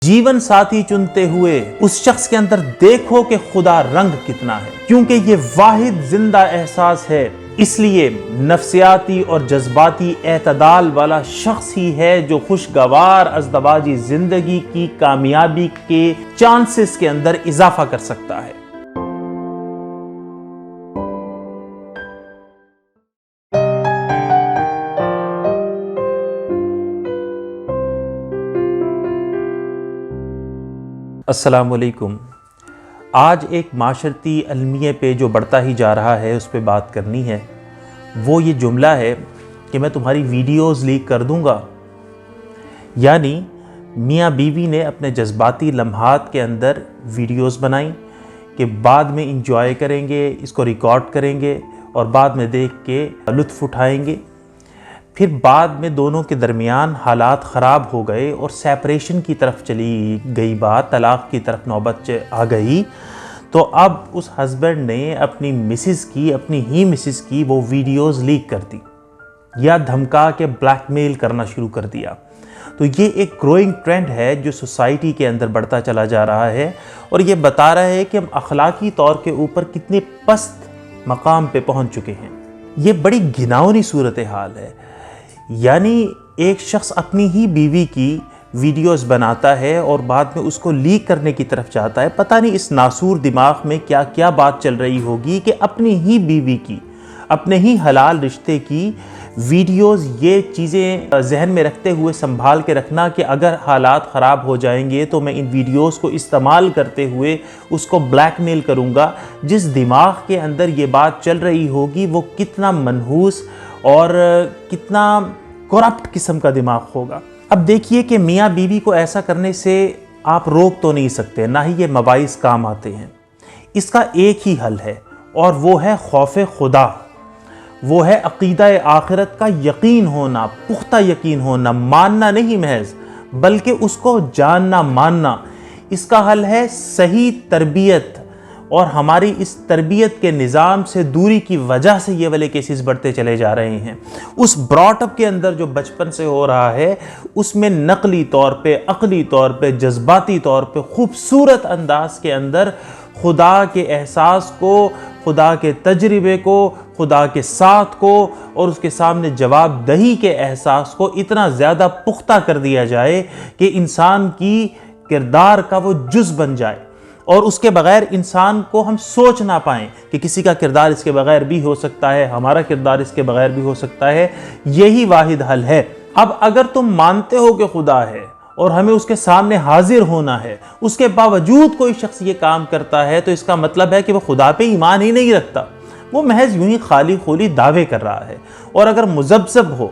जीवन साथी चुनते हुए उस शख्स के अंदर देखो कि खुदा रंग कितना है, क्योंकि ये वाहिद जिंदा एहसास है। इसलिए नफ्सियाती और जज्बाती एतदाल वाला शख्स ही है जो खुशगवार अज़दवाजी जिंदगी की कामयाबी के चांसेस के अंदर इजाफा कर सकता है। अस्सलामुअलैकुम। आज एक माशरती अलमिये पे जो बढ़ता ही जा रहा है उस पे बात करनी है। वो ये जुमला है कि मैं तुम्हारी वीडियोस लीक कर दूंगा। यानी मियाँ बीवी ने अपने जज्बाती लम्हात के अंदर वीडियोस बनाई कि बाद में इंजॉय करेंगे, इसको रिकॉर्ड करेंगे और बाद में देख के लुत्फ़ उठाएंगे। फिर बाद में दोनों के दरमियान हालात ख़राब हो गए और सेपरेशन की तरफ चली गई बात, तलाक़ की तरफ नौबत आ गई। तो अब उस हस्बैंड ने अपनी मिसिस की वो वीडियोस लीक कर दी या धमका के ब्लैकमेल करना शुरू कर दिया। तो ये एक ग्रोइंग ट्रेंड है जो सोसाइटी के अंदर बढ़ता चला जा रहा है और ये बता रहा है कि हम अखलाकी तौर के ऊपर कितने पस्त मकाम पे पहुंच चुके हैं। ये बड़ी घिनौनी सूरत हाल है। यानी एक शख्स अपनी ही बीवी की वीडियोस बनाता है और बाद में उसको लीक करने की तरफ जाता है। पता नहीं इस नासूर दिमाग में क्या क्या बात चल रही होगी कि अपनी ही बीवी की, अपने ही हलाल रिश्ते की वीडियोस, ये चीज़ें जहन में रखते हुए संभाल के रखना कि अगर हालात ख़राब हो जाएंगे तो मैं इन वीडियोस को इस्तेमाल करते हुए उसको ब्लैकमेल करूँगा। जिस दिमाग के अंदर ये बात चल रही होगी वो कितना मनहूस और कितना करप्ट किस्म का दिमाग होगा। अब देखिए कि मियाँ बीवी को ऐसा करने से आप रोक तो नहीं सकते, ना ही ये मबाइस काम आते हैं। इसका एक ही हल है और वो है खौफ खुदा, वो है अक़ीदा आखिरत का यकीन होना, पुख्ता यकीन होना, मानना नहीं महज बल्कि उसको जानना मानना। इसका हल है सही तरबियत, और हमारी इस तरबियत के निज़ाम से दूरी की वजह से ये वाले केसेस बढ़ते चले जा रहे हैं। उस ब्रॉटअप के अंदर जो बचपन से हो रहा है उसमें नकली तौर पे, अक़ली तौर पे, जज्बाती तौर पे खूबसूरत अंदाज के अंदर खुदा के एहसास को, खुदा के तजर्बे को, खुदा के साथ को और उसके सामने जवाब दही के एहसास को इतना ज़्यादा पुख्ता कर दिया जाए कि इंसान की किरदार का वो जुज़ बन जाए और उसके बगैर इंसान को हम सोच ना पाएं कि किसी का किरदार इसके बगैर भी हो सकता है, हमारा किरदार इसके बगैर भी हो सकता है। यही वाहिद हल है। अब अगर तुम मानते हो कि खुदा है और हमें उसके सामने हाजिर होना है, उसके बावजूद कोई शख्स ये काम करता है तो इसका मतलब है कि वो खुदा पे ईमान ही नहीं रखता, वो महज यूं ही खाली खोली दावे कर रहा है। और अगर मुज़ब्ज़ब हो,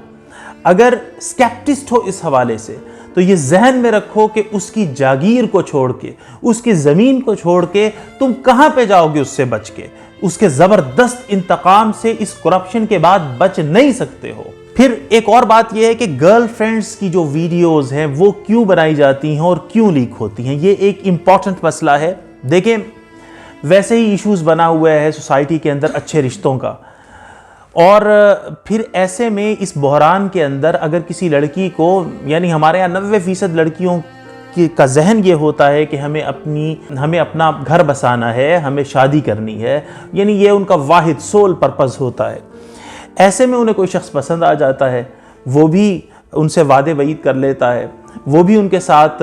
अगर स्केप्टिस्ट हो इस हवाले से, तो ये जहन में रखो कि उसकी जागीर को छोड़ के, उसकी ज़मीन को छोड़ के तुम कहाँ पे जाओगे उससे बच के? उसके ज़बरदस्त इंतकाम से इस करप्शन के बाद बच नहीं सकते हो। फिर एक और बात यह है कि गर्लफ्रेंड्स की जो वीडियोस हैं वो क्यों बनाई जाती हैं और क्यों लीक होती हैं, ये एक इम्पॉर्टेंट मसला है। देखें, वैसे ही इश्यूज़ बना हुआ है सोसाइटी के अंदर अच्छे रिश्तों का, और फिर ऐसे में इस बहरान के अंदर अगर किसी लड़की को, यानी हमारे यहाँ 90% लड़कियों का जहन ये होता है कि हमें अपना घर बसाना है, हमें शादी करनी है, यानी ये उनका वाहिद सोल पर्पज़ होता है। ऐसे में उन्हें कोई शख्स पसंद आ जाता है, वो भी उनसे वादे वईद कर लेता है, वो भी उनके साथ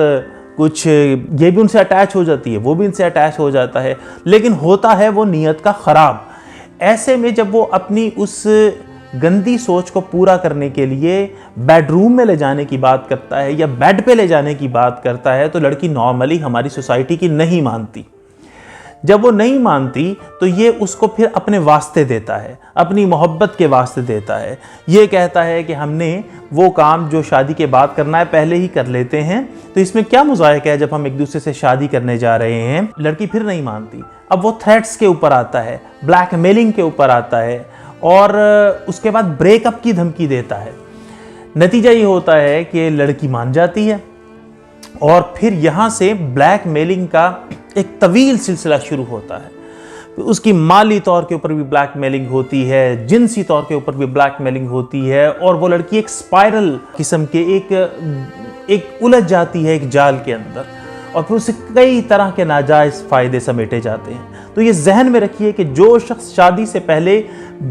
कुछ, ये भी उनसे अटैच हो जाती है, वो भी इनसे अटैच हो जाता है, लेकिन होता है वो नीयत का ख़राब। ऐसे में जब वो अपनी उस गंदी सोच को पूरा करने के लिए बेडरूम में ले जाने की बात करता है या बेड पे ले जाने की बात करता है तो लड़की नॉर्मली हमारी सोसाइटी की नहीं मानती। जब वो नहीं मानती तो ये उसको फिर अपने वास्ते देता है, अपनी मोहब्बत के वास्ते देता है। ये कहता है कि हमने वो काम जो शादी के बाद करना है पहले ही कर लेते हैं, तो इसमें क्या मुज़ायका है जब हम एक दूसरे से शादी करने जा रहे हैं। लड़की फिर नहीं मानती। अब वो थ्रेट्स के ऊपर आता है, ब्लैकमेलिंग के ऊपर आता है और उसके बाद ब्रेकअप की धमकी देता है। नतीजा ये होता है कि लड़की मान जाती है और फिर यहाँ से ब्लैकमेलिंग का एक तवील सिलसिला शुरू होता है। उसकी माली तौर के ऊपर भी ब्लैकमेलिंग होती है, जिनसी तौर के ऊपर भी ब्लैकमेलिंग होती है और वो लड़की एक स्पाइरल किस्म के एक उलझ जाती है एक जाल के अंदर। और फिर उससे कई तरह के नाजायज़ फ़ायदे समेटे जाते हैं। तो ये जहन में रखिए कि जो शख्स शादी से पहले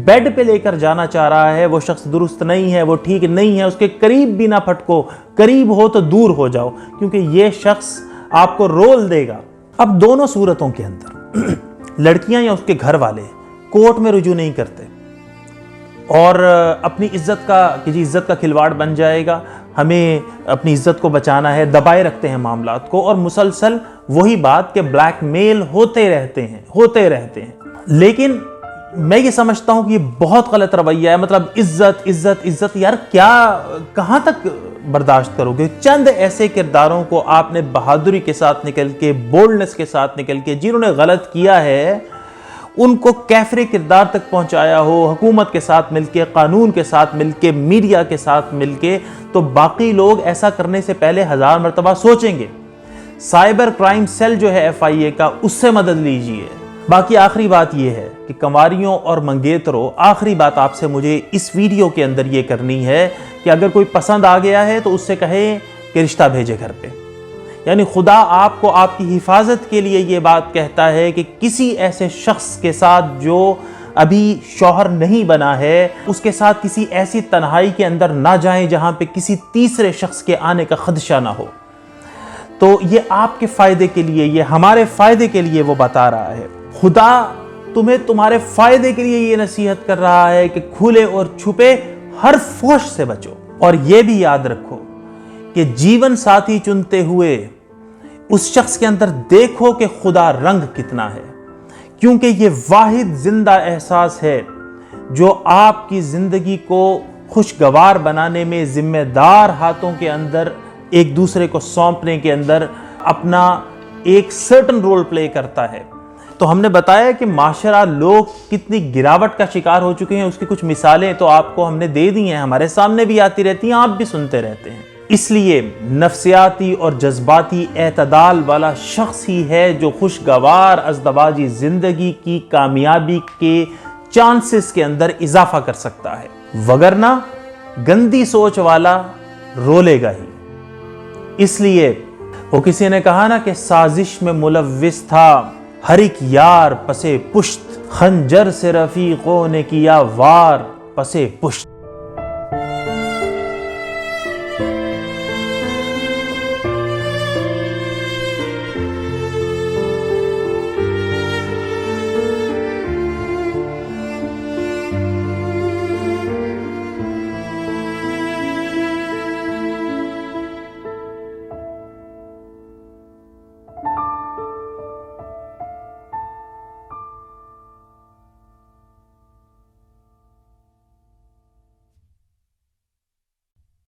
बेड पे लेकर जाना चाह रहा है वो शख्स दुरुस्त नहीं है, वो ठीक नहीं है, उसके करीब भी ना फटको, करीब हो तो दूर हो जाओ, क्योंकि ये शख्स आपको रोल देगा। अब दोनों सूरतों के अंदर लड़कियां या उसके घर वाले कोर्ट में रुजू नहीं करते और अपनी इज्जत का खिलवाड़ बन जाएगा, हमें अपनी इज्जत को बचाना है, दबाए रखते हैं मामलात को और मुसलसल वही बात के ब्लैकमेल होते रहते हैं। लेकिन मैं ये समझता हूं कि ये बहुत गलत रवैया है। मतलब इज्जत यार, क्या कहां तक बर्दाश्त करोगे? चंद ऐसे किरदारों को आपने बहादुरी के साथ निकल के, बोल्डनेस के साथ निकल के, जिन्होंने गलत किया है उनको कैफरे किरदार तक पहुंचाया हो, हुकूमत के साथ मिलके, कानून के साथ मिलके, मीडिया के साथ मिलके, तो बाकी लोग ऐसा करने से पहले 1000 मरतबा सोचेंगे। साइबर क्राइम सेल जो है FIA का, उससे मदद लीजिए। बाकी आखिरी बात यह है कि कंवारियों और मंगेतरों, आखिरी बात आपसे मुझे इस वीडियो के अंदर ये करनी है कि अगर कोई पसंद आ गया है तो उससे कहें कि रिश्ता भेजे घर पे। यानी खुदा आपको आपकी हिफाजत के लिए ये बात कहता है कि किसी ऐसे शख्स के साथ जो अभी शौहर नहीं बना है, उसके साथ किसी ऐसी तन्हाई के अंदर ना जाएं जहां पे किसी तीसरे शख्स के आने का खदशा ना हो। तो ये आपके फायदे के लिए, ये हमारे फायदे के लिए वो बता रहा है। खुदा तुम्हें तुम्हारे फायदे के लिए ये नसीहत कर रहा है कि खुले और छुपे हर फोश से बचो। और ये भी याद रखो कि जीवन साथी चुनते हुए उस शख्स के अंदर देखो कि खुदा रंग कितना है, क्योंकि ये वाहिद जिंदा एहसास है जो आपकी जिंदगी को खुशगवार बनाने में, जिम्मेदार हाथों के अंदर एक दूसरे को सौंपने के अंदर अपना एक सर्टन रोल प्ले करता है। तो हमने बताया कि माशरा लोग कितनी गिरावट का शिकार हो चुके हैं, उसकी कुछ मिसालें तो आपको हमने दे दी हैं, हमारे सामने भी आती रहती हैं, आप भी सुनते रहते हैं। इसलिए नफ्सियाती और जज्बाती एतदाल वाला शख्स ही है जो खुशगवार अज़दवाजी ज़िंदगी की कामयाबी के चांसेस के अंदर इजाफा कर सकता है, वगरना गंदी सोच वाला रोलेगा ही। इसलिए वो किसी ने कहा ना कि साजिश में मुलव्विस था हर एक यार पसे पुश्त, खंजर से रफीकों ने किया वार पसे पुश्त।